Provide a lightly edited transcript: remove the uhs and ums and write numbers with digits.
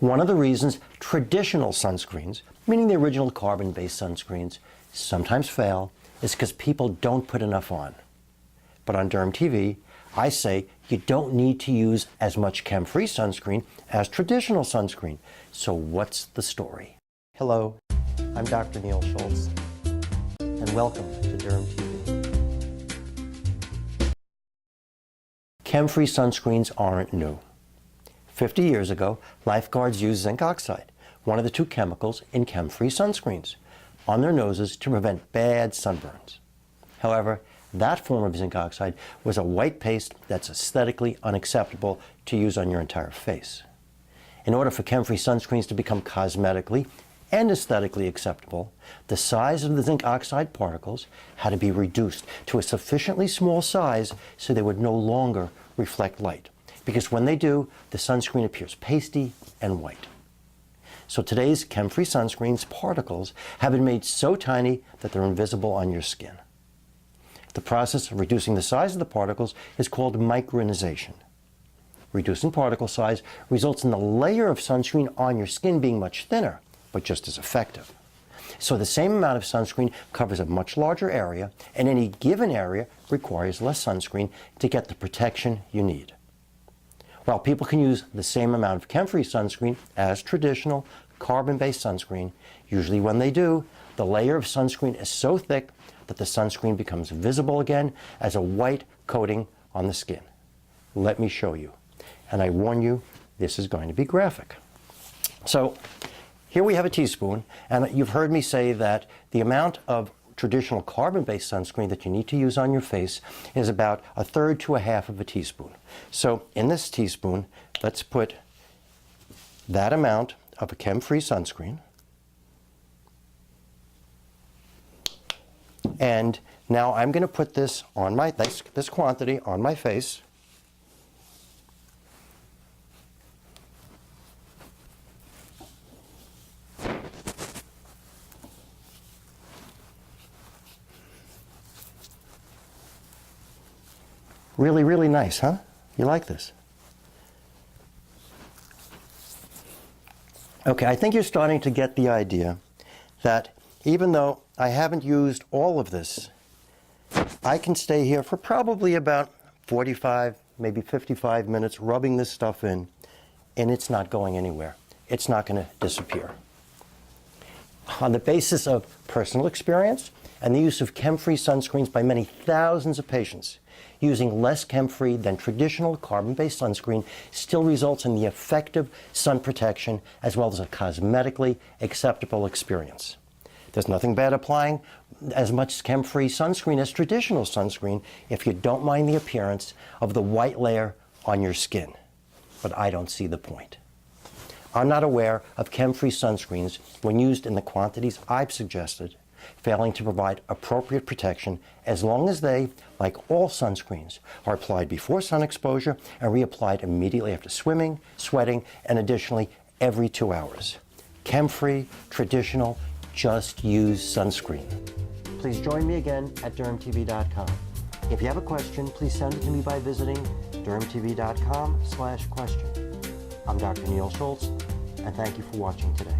One of the reasons traditional sunscreens, meaning the original carbon-based sunscreens, sometimes fail is because people don't put enough on. But on Derm TV, I say you don't need to use as much Chemfree sunscreen as traditional sunscreen. So what's the story? Hello, I'm Dr. Neil Schultz, and welcome to Derm TV. Chemfree sunscreens aren't new. 50 years ago, lifeguards used zinc oxide, one of the two chemicals in Chemfree sunscreens, on their noses to prevent bad sunburns. However, that form of zinc oxide was a white paste that's aesthetically unacceptable to use on your entire face. In order for Chemfree sunscreens to become cosmetically and aesthetically acceptable, the size of the zinc oxide particles had to be reduced to a sufficiently small size so they would no longer reflect light. Because when they do, the sunscreen appears pasty and white. So today's Chemfree sunscreens particles have been made so tiny that they're invisible on your skin. The process of reducing the size of the particles is called micronization. Reducing particle size results in the layer of sunscreen on your skin being much thinner, but just as effective. So the same amount of sunscreen covers a much larger area, and any given area requires less sunscreen to get the protection you need. While people can use the same amount of Chemfree sunscreen as traditional carbon-based sunscreen, usually when they do, the layer of sunscreen is so thick that the sunscreen becomes visible again as a white coating on the skin. Let me show you. And I warn you, this is going to be graphic. So here we have a teaspoon, and you've heard me say that the amount of traditional carbon-based sunscreen that you need to use on your face is about 1/3 to 1/2 of a teaspoon. So in this teaspoon, let's put that amount of a Chemfree sunscreen. And now I'm going to put this on this quantity on my face. Really, really nice, huh? You like this? Okay, I think you're starting to get the idea that even though I haven't used all of this, I can stay here for probably about 45, maybe 55 minutes rubbing this stuff in, and it's not going anywhere. It's not going to disappear. On the basis of personal experience and the use of Chemfree sunscreens by many thousands of patients, using less Chemfree than traditional carbon-based sunscreen still results in the effective sun protection as well as a cosmetically acceptable experience. There's nothing bad applying as much Chemfree sunscreen as traditional sunscreen if you don't mind the appearance of the white layer on your skin. But I don't see the point. I'm not aware of Chemfree sunscreens, when used in the quantities I've suggested, failing to provide appropriate protection as long as they, like all sunscreens, are applied before sun exposure and reapplied immediately after swimming, sweating, and additionally every 2 hours. Chemfree, traditional, just use sunscreen. Please join me again at dermtv.com. If you have a question, please send it to me by visiting dermtv.com/question. I'm Dr. Neil Schultz, and thank you for watching today.